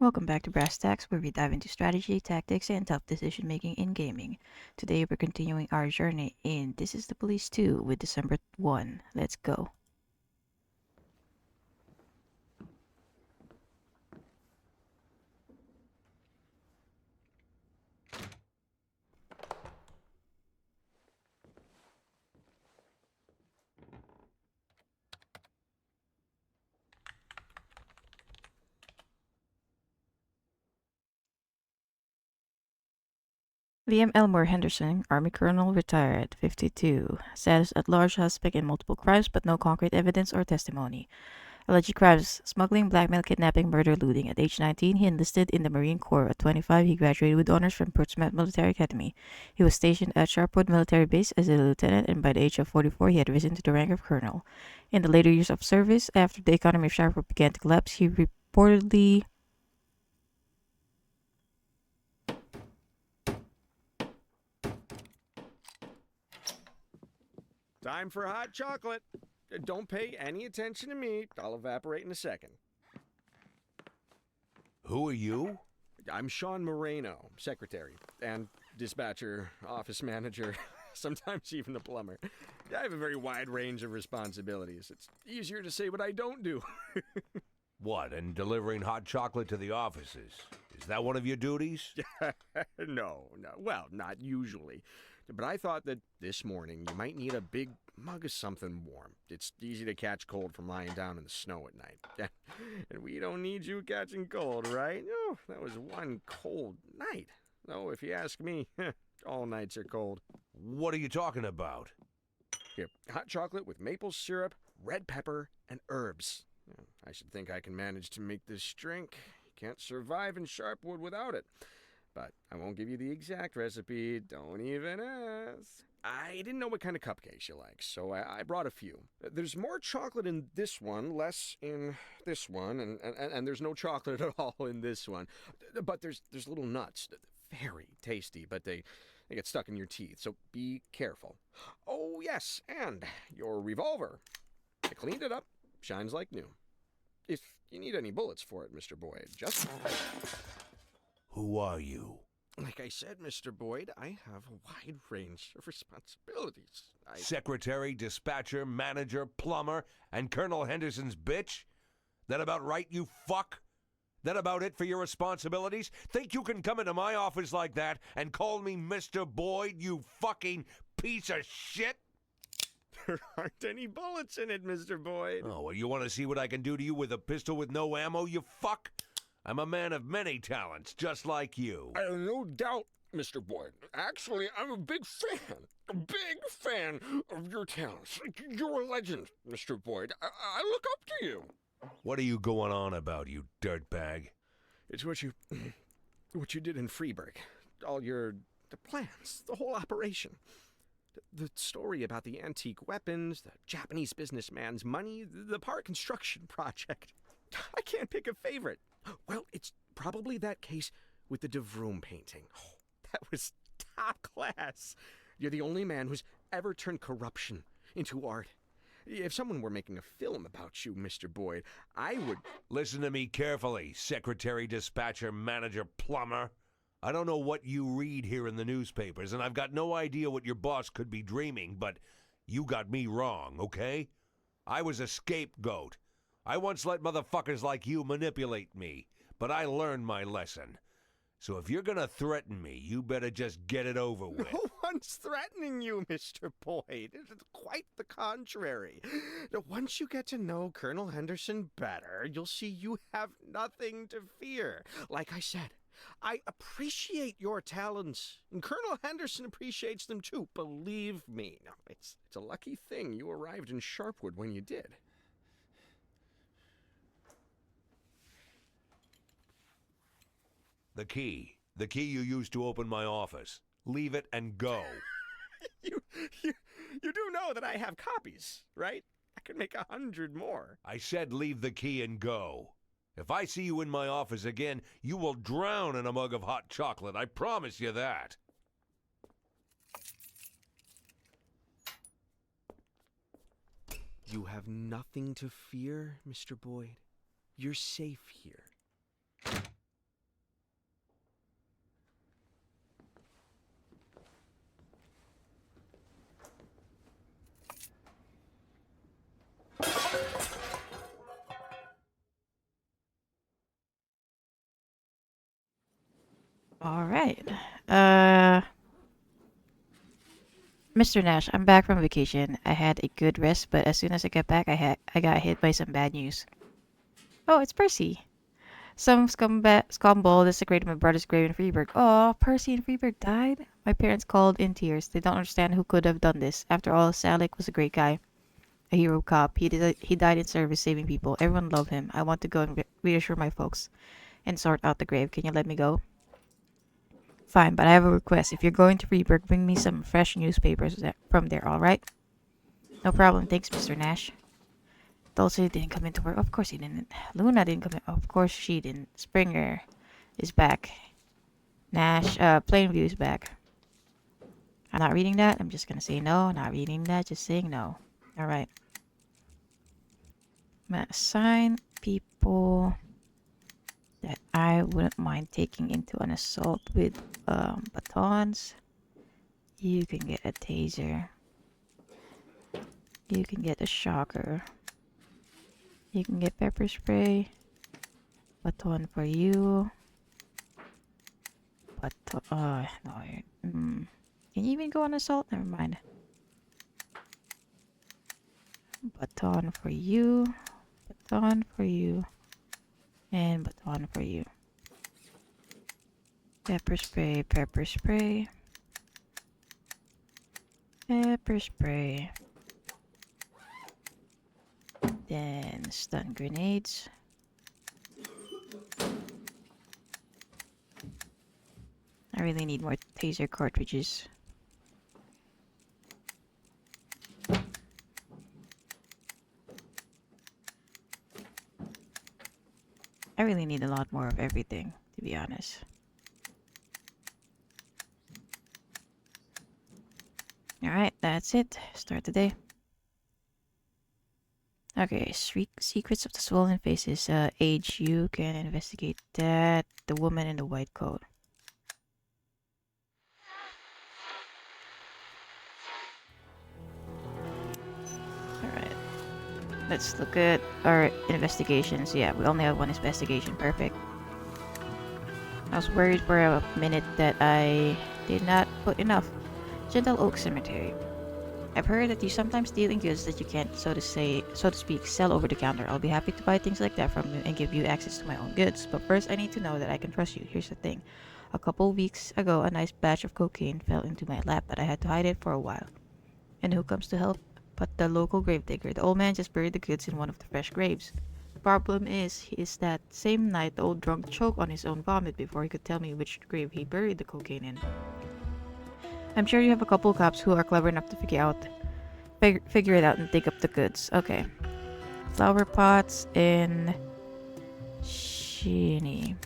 Welcome back to Brass Tacks, where we dive into strategy, tactics, and tough decision making in gaming. Today we're continuing our journey in This is the Police 2 with December 1. Let's go. Liam Elmore Henderson, Army Colonel, retired, 52. Status at large suspect in multiple crimes but no concrete evidence or testimony. Alleged crimes: smuggling, blackmail, kidnapping, murder, looting. At age 19, he enlisted in the Marine Corps. At 25, he graduated with honors from Portsmouth Military Academy. He was stationed at Sharpwood Military Base as a lieutenant, and by the age of 44, he had risen to the rank of colonel. In the later years of service, after the economy of Sharpwood began to collapse, he reportedly Time for hot chocolate. Don't pay any attention to me. I'll evaporate in a second. Who are you? I'm Sean Moreno, secretary and dispatcher, office manager, sometimes even the plumber. I have a very wide range of responsibilities. It's easier to say what I don't do. What, and delivering hot chocolate to the offices? Is that one of your duties? No. Well, not usually. But I thought that this morning you might need a big mug of something warm. It's easy to catch cold from lying down in the snow at night. And we don't need you catching cold, right? Oh, that was one cold night. No, if you ask me, all nights are cold. What are you talking about? Here, hot chocolate with maple syrup, red pepper, and herbs. I should think I can manage to make this drink. You can't survive in Sharpwood without it. But I won't give you the exact recipe. Don't even ask. I didn't know what kind of cupcakes you like, so I brought a few. There's more chocolate in this one, less in this one, and there's no chocolate at all in this one. But there's little nuts. Very tasty, but they get stuck in your teeth, so be careful. Oh, yes, and your revolver. I cleaned it up. Shines like new. If you need any bullets for it, Mr. Boyd, just... Who are you? Like I said, Mr. Boyd, I have a wide range of responsibilities. Secretary, dispatcher, manager, plumber, and Colonel Henderson's bitch? That about right, you fuck? That about it for your responsibilities? Think you can come into my office like that and call me Mr. Boyd, you fucking piece of shit? There aren't any bullets in it, Mr. Boyd. Oh, well, you want to see what I can do to you with a pistol with no ammo, you fuck? I'm a man of many talents, just like you. I have no doubt, Mr. Boyd. Actually, I'm a big fan of your talents. You're a legend, Mr. Boyd. I look up to you. What are you going on about, you dirtbag? It's what you did in Freeburg. The plans, the whole operation. The story about the antique weapons, the Japanese businessman's money, the park construction project. I can't pick a favorite. Well, it's probably that case with the DeVroom painting. Oh, that was top class. You're the only man who's ever turned corruption into art. If someone were making a film about you, Mr. Boyd, I would... Listen to me carefully, secretary, dispatcher, manager, plumber. I don't know what you read here in the newspapers, and I've got no idea what your boss could be dreaming, but you got me wrong, okay? I was a scapegoat. I once let motherfuckers like you manipulate me, but I learned my lesson. So if you're gonna threaten me, you better just get it over with. No one's threatening you, Mr. Boyd. It's quite the contrary. Once you get to know Colonel Henderson better, you'll see you have nothing to fear. Like I said, I appreciate your talents, and Colonel Henderson appreciates them too, believe me. Now, it's a lucky thing you arrived in Sharpwood when you did. The key you used to open my office. Leave it and go. You do know that I have copies, right? I could make 100 more. I said leave the key and go. If I see you in my office again, you will drown in a mug of hot chocolate. I promise you that. You have nothing to fear, Mr. Boyd. You're safe here. Alright. Mr. Nash, I'm back from vacation. I had a good rest, but as soon as I got back, I got hit by some bad news. Oh, it's Percy. Some scumball desecrated my brother's grave in Freeburg. Oh, Percy and Freeburg died? My parents called in tears. They don't understand who could have done this. After all, Salik was a great guy. A hero cop. He died in service saving people. Everyone loved him. I want to go and reassure my folks and sort out the grave. Can you let me go? Fine, but I have a request. If you're going to Freeburg, bring me some fresh newspapers from there, alright? No problem. Thanks, Mr. Nash. Dulce didn't come into work. Of course he didn't. Luna didn't come in. Of course she didn't. Springer is back. Nash, Plainview is back. I'm not reading that. I'm just gonna say no. Not reading that. Just saying no. Alright. I'm gonna assign people that I wouldn't mind taking into an assault with batons. You can get a taser. You can get a shocker. You can get pepper spray. Baton for you. Baton. No. Can you even go on assault? Never mind. Baton for you. Baton for you. And baton for you. Pepper spray. Pepper spray. Pepper spray. Then stun grenades. I really need more taser cartridges. I really need a lot more of everything, to be honest. Alright, that's it. Start the day. Okay, secrets of the swollen faces. Age, you can investigate that. The woman in the white coat. Alright. Let's look at our investigations. Yeah, we only have one investigation. Perfect. I was worried for a minute that I did not put enough. Gentle Oak Cemetery. I've heard that you sometimes deal in goods that you can't, so to speak, sell over the counter. I'll be happy to buy things like that from you and give you access to my own goods. But first, I need to know that I can trust you. Here's the thing. A couple weeks ago, a nice batch of cocaine fell into my lap, but I had to hide it for a while. And who comes to help but the local gravedigger? The old man just buried the goods in one of the fresh graves. The problem is that same night, the old drunk choked on his own vomit before he could tell me which grave he buried the cocaine in. I'm sure you have a couple cops who are clever enough to figure it out and dig up the goods. Okay. Flower pots in Shinny.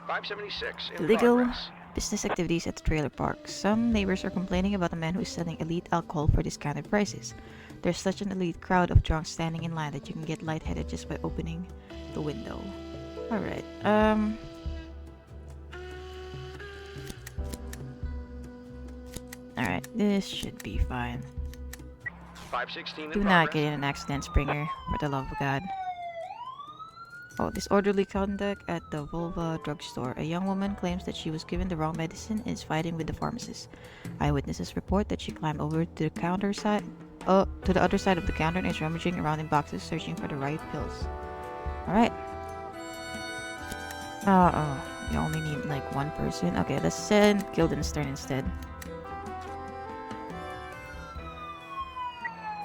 576 in Illegal progress. business activities at the trailer park. Some neighbors are complaining about a man who is selling elite alcohol for discounted prices. There's such an elite crowd of drunks standing in line that you can get lightheaded just by opening the window. Alright, Alright, this should be fine. 516 Do not get in an accident, Springer, for the love of God. Oh, disorderly conduct at the Volva drugstore. A young woman claims that she was given the wrong medicine and is fighting with the pharmacist. Eyewitnesses report that she climbed over to the counter side, to the other side of the counter and is rummaging around in boxes searching for the right pills. Alright. Oh, you only need like one person. Okay, let's send Guildenstern instead.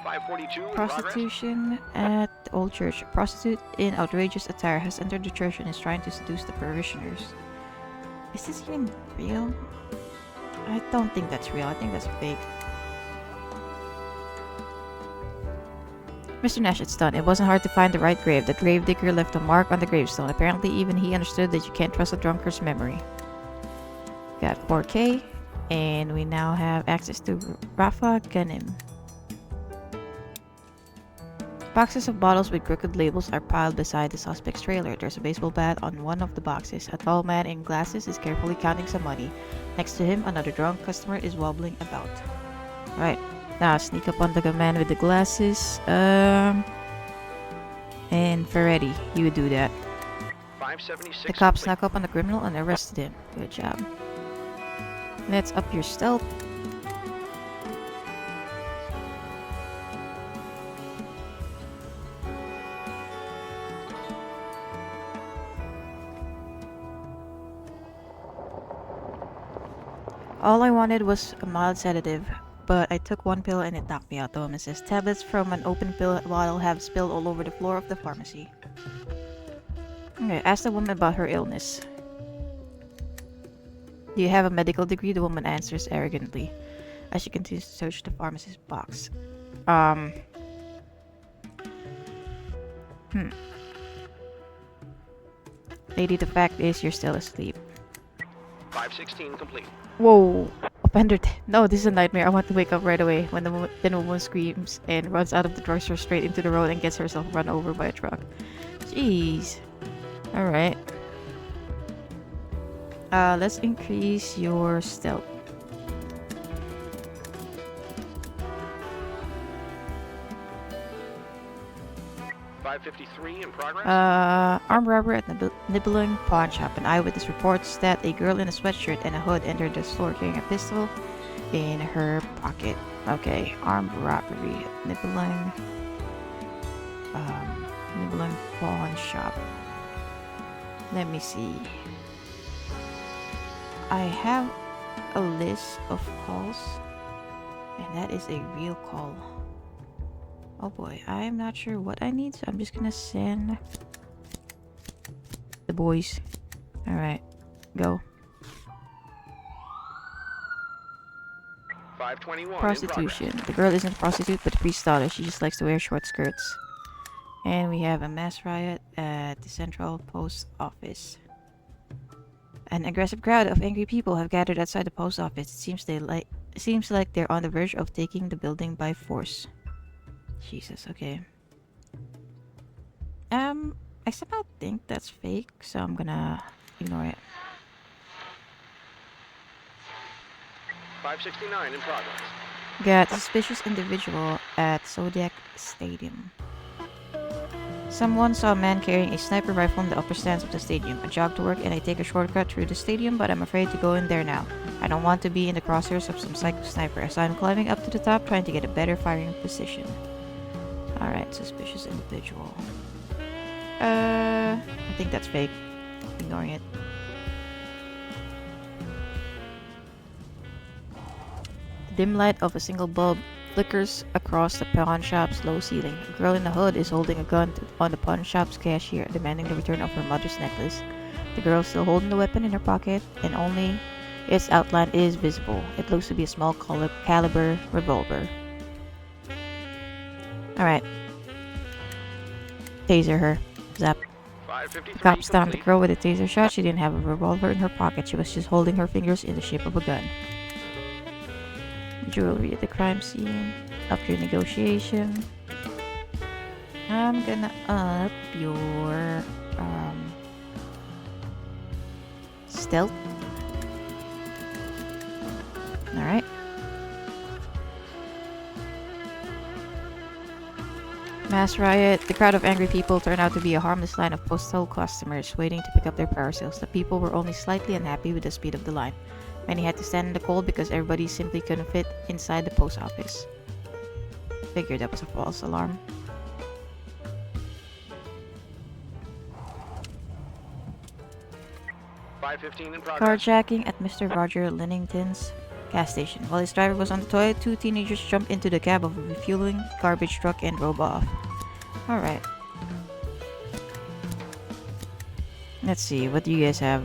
542 in Prostitution at the old church. A prostitute in outrageous attire has entered the church and is trying to seduce the parishioners. Is this even real? I don't think that's real. I think that's fake. Mr. Nash, it's done. It wasn't hard to find the right grave. The gravedigger left a mark on the gravestone. Apparently, even he understood that you can't trust a drunkard's memory. Got 4K, and we now have access to Rafa Ganim. Boxes of bottles with crooked labels are piled beside the suspect's trailer. There's a baseball bat on one of the boxes. A tall man in glasses is carefully counting some money. Next to him, another drunk customer is wobbling about. Right. Now sneak up on the man with the glasses. And Ferretti, you do that. 576. The cops snuck up on the criminal and arrested him. Good job. Let's up your stealth. All I wanted was a mild sedative, but I took one pill and it knocked me out. The woman says tablets from an open pill bottle have spilled all over the floor of the pharmacy. Okay, ask the woman about her illness. Do you have a medical degree? The woman answers arrogantly as she continues to search the pharmacist's box. Lady, the fact is you're still asleep. 516 complete. Whoa! Offender. No, this is a nightmare. I want to wake up right away when the woman screams and runs out of the drugstore straight into the road and gets herself run over by a truck. Jeez. Alright. Let's increase your stealth. 553 in progress. Armed robbery at Nibbling Pawn Shop. An eyewitness reports that a girl in a sweatshirt and a hood entered the store carrying a pistol in her pocket. Okay, armed robbery at Nibbling Pawn Shop. Let me see. I have a list of calls, and that is a real call. Oh boy, I'm not sure what I need, so I'm just gonna send the boys. Alright, go. 521 Prostitution. The girl isn't a prostitute, but a priest's daughter. She just likes to wear short skirts. And we have a mass riot at the Central Post Office. An aggressive crowd of angry people have gathered outside the post office. It seems like they're on the verge of taking the building by force. Jesus, okay. I somehow think that's fake, so I'm gonna ignore it. 569 in progress. Got a suspicious individual at Zodiac Stadium. Someone saw a man carrying a sniper rifle in the upper stands of the stadium. I jog to work and I take a shortcut through the stadium, but I'm afraid to go in there now. I don't want to be in the crosshairs of some psycho sniper, so I'm climbing up to the top trying to get a better firing position. Alright, suspicious individual. I think that's fake. Ignoring it. The dim light of a single bulb flickers across the pawn shop's low ceiling. A girl in a hood is holding a gun on the pawn shop's cashier, demanding the return of her mother's necklace. The girl is still holding the weapon in her pocket, and only its outline is visible. It looks to be a small caliber revolver. Alright. Taser her. Zap. 553 Cops downed the complete. girl with a taser shot. She didn't have a revolver in her pocket. She was just holding her fingers in the shape of a gun. Jewelry at the crime scene. Up your negotiation. I'm gonna up your stealth. Alright. Mass riot. The crowd of angry people turned out to be a harmless line of postal customers waiting to pick up their parcels. The people were only slightly unhappy with the speed of the line. Many had to stand in the cold because everybody simply couldn't fit inside the post office. Figured that was a false alarm. .515 in progress. Carjacking at Mr. Roger Lennington's gas station. While his driver was on the toilet, two teenagers jumped into the cab of a refueling garbage truck and drove off. Alright. Let's see, what do you guys have?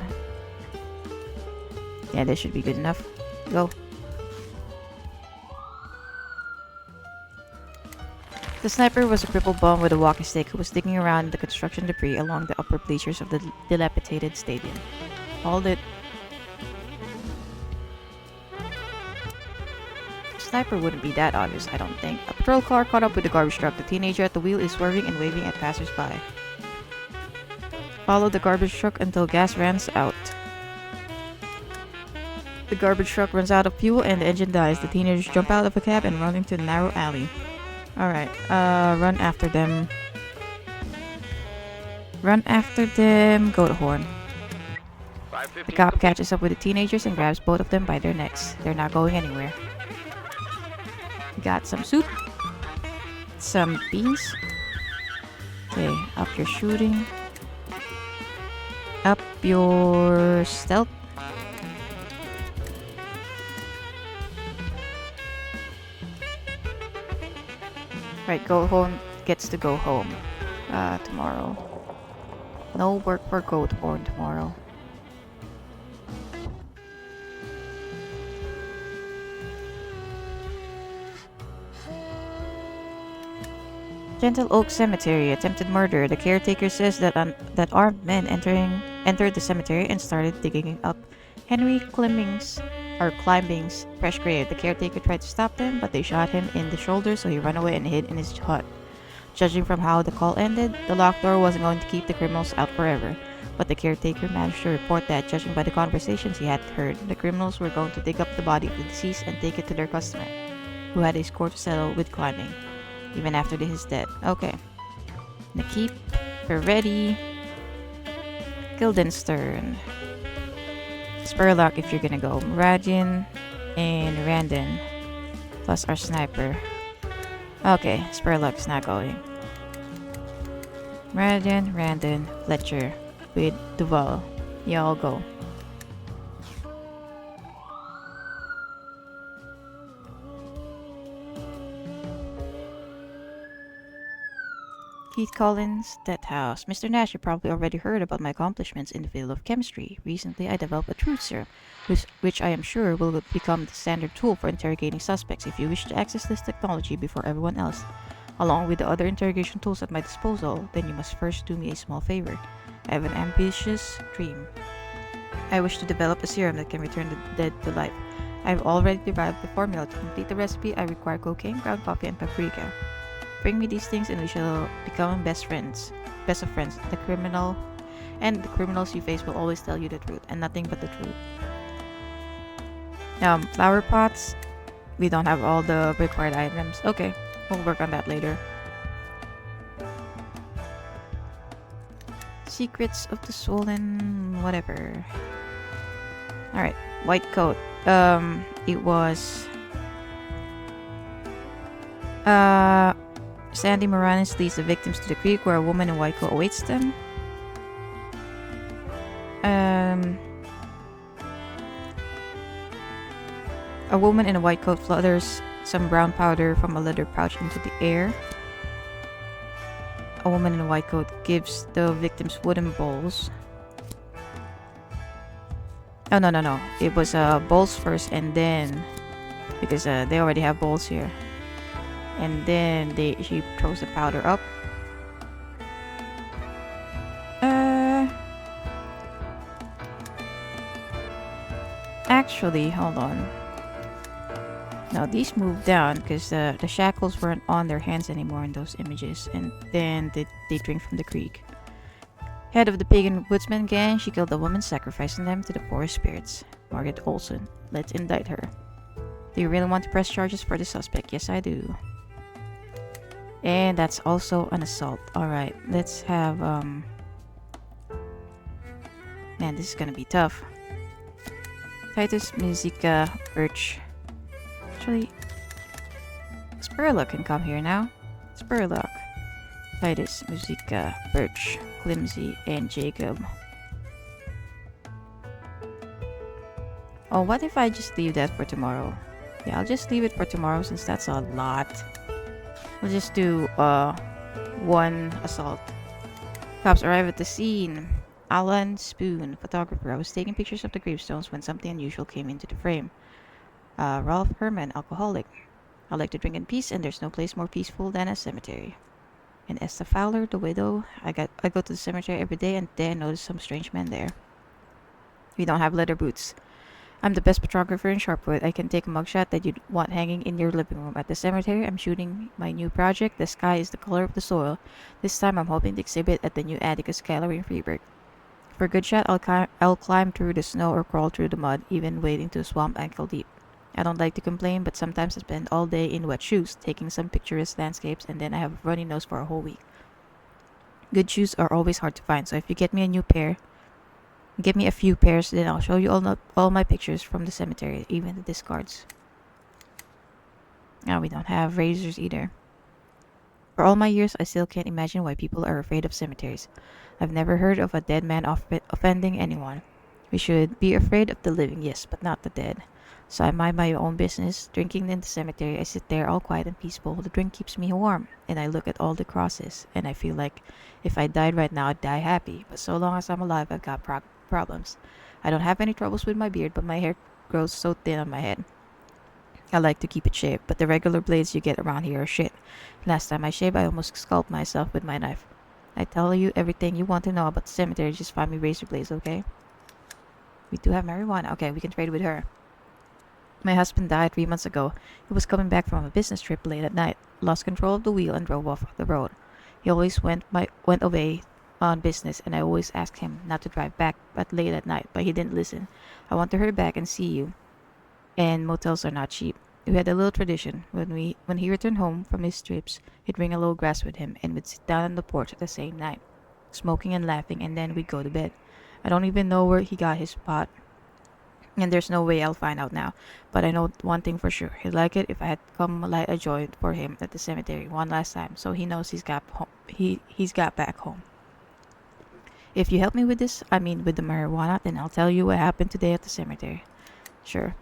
Yeah, this should be good enough. Go. The sniper was a crippled bum with a walking stick who was digging around in the construction debris along the upper bleachers of the dilapidated stadium. Hold it. The sniper wouldn't be that obvious, I don't think. A patrol car caught up with the garbage truck. The teenager at the wheel is swerving and waving at passers-by. Follow the garbage truck until gas runs out. The garbage truck runs out of fuel and the engine dies. The teenagers jump out of a cab and run into the narrow alley. Alright, run after them. Run after them. Go to horn. The cop catches up with the teenagers and grabs both of them by their necks. They're not going anywhere. Got some soup. Some beans. Okay, up your shooting. Up your stealth. Right, go home gets to go home tomorrow. No work for Goathorn tomorrow. Gentle Oak Cemetery, attempted murder. The caretaker says that armed men entered the cemetery and started digging up Henry Climbing's fresh grave. The caretaker tried to stop them, but they shot him in the shoulder, so he ran away and hid in his hut. Judging from how the call ended, the locked door wasn't going to keep the criminals out forever. But the caretaker managed to report that, judging by the conversations he had heard, the criminals were going to dig up the body of the deceased and take it to their customer, who had a score to settle with Climbing, even after he's dead. Okay. Nakip, we're ready. Guildenstern. Spurlock if you're gonna go. Muradin and Randon. Plus our sniper. Okay, Spurlock's not going. Muradin, Randon, Fletcher with Duval. Y'all go. Keith Collins, Death House. Mr. Nash, you probably already heard about my accomplishments in the field of chemistry. Recently, I developed a truth serum, which I am sure will become the standard tool for interrogating suspects. If you wish to access this technology before everyone else, along with the other interrogation tools at my disposal, then you must first do me a small favor. I have an ambitious dream. I wish to develop a serum that can return the dead to life. I have already derived the formula. To complete the recipe, I require cocaine, ground coffee, and paprika. Bring me these things and we shall become best of friends. The criminals you face will always tell you the truth and nothing but the truth. Flower pots. We don't have all the required items. Okay, we'll work on that later. Secrets of the Swollen, whatever. Alright, white coat. It was Sandy Moranis leads the victims to the creek where a woman in white coat awaits them. A woman in a white coat flutters some brown powder from a leather pouch into the air. A woman in a white coat gives the victims wooden bowls. Oh, no. It was bowls first and then... Because they already have bowls here. And then she throws the powder up. Actually, hold on. No, these moved down because the shackles weren't on their hands anymore in those images. And then they drink from the creek. Head of the pagan woodsman gang, she killed a woman, sacrificing them to the forest spirits. Margaret Olson. Let's indict her. Do you really want to press charges for the suspect? Yes, I do. And that's also an assault. Alright, let's have, Man, this is gonna be tough. Titus Musica Birch. Actually, Spurlock can come here now. Spurlock. Titus Musica Birch, Climsy, and Jacob. Oh, what if I just leave that for tomorrow? Yeah, I'll just leave it for tomorrow since that's a lot. We'll just do one assault. Cops arrive at the scene. Alan Spoon, photographer. I was taking pictures of the gravestones when something unusual came into the frame. Ralph Herman, alcoholic. I like to drink in peace, and there's no place more peaceful than a cemetery. And Esther Fowler, the widow. I go to the cemetery every day, and today I noticed some strange men there. We don't have leather boots. I'm the best photographer in Sharpwood. I can take a mugshot that you'd want hanging in your living room. At the cemetery, I'm shooting my new project. The sky is the color of the soil. This time, I'm hoping to exhibit at the new Atticus Gallery in Freeburg. For a good shot, I'll climb through the snow or crawl through the mud, even wading to a swamp ankle deep. I don't like to complain, but sometimes I spend all day in wet shoes, taking some picturesque landscapes, and then I have a runny nose for a whole week. Good shoes are always hard to find, so if you get me a few pairs, then I'll show you all my pictures from the cemetery, even the discards. Now we don't have razors either. For all my years, I still can't imagine why people are afraid of cemeteries. I've never heard of a dead man offending anyone. We should be afraid of the living, yes, but not the dead. So I mind my own business. Drinking in the cemetery, I sit there all quiet and peaceful. The drink keeps me warm, and I look at all the crosses, and I feel like if I died right now, I'd die happy. But so long as I'm alive, I've got problems. I don't have any troubles with my beard, but my hair grows so thin on my head. I like to keep it shaved, but the regular blades you get around here are shit. Last time I shaved, I almost scalped myself with my knife. I tell you everything you want to know about the cemetery, just find me razor blades, okay? We do have marijuana. Okay, we can trade with her. My husband died 3 months ago. He was coming back from a business trip late at night, lost control of the wheel, and drove off the road. He always went away on business, and I always asked him not to drive back but late at night, but he didn't listen. I want to hurry back and see you, and motels are not cheap. We had a little tradition. When he returned home from his trips, he'd bring a little grass with him, and we'd sit down on the porch the same night, smoking and laughing, and then we'd go to bed. I don't even know where he got his pot, and there's no way I'll find out now. But I know one thing for sure. He'd like it if I had come light a joint for him at the cemetery one last time, so he knows he's got back home. If you help me with this, with the marijuana, then I'll tell you what happened today at the cemetery. Sure.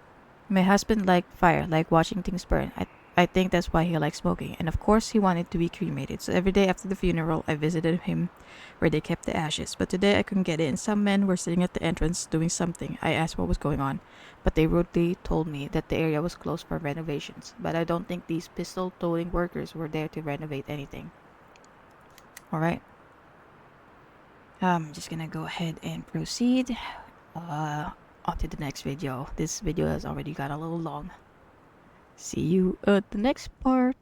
My husband liked fire, liked watching things burn. I think that's why he liked smoking, and of course he wanted to be cremated, so every day after the funeral I visited him where they kept the ashes. But today I couldn't get it, and some men were sitting at the entrance doing something. I asked what was going on, but they rudely told me that the area was closed for renovations. But I don't think these pistol-toting workers were there to renovate anything. Alright. I'm just gonna go ahead and proceed on to the next video. This video has already got a little long. See you at the next part.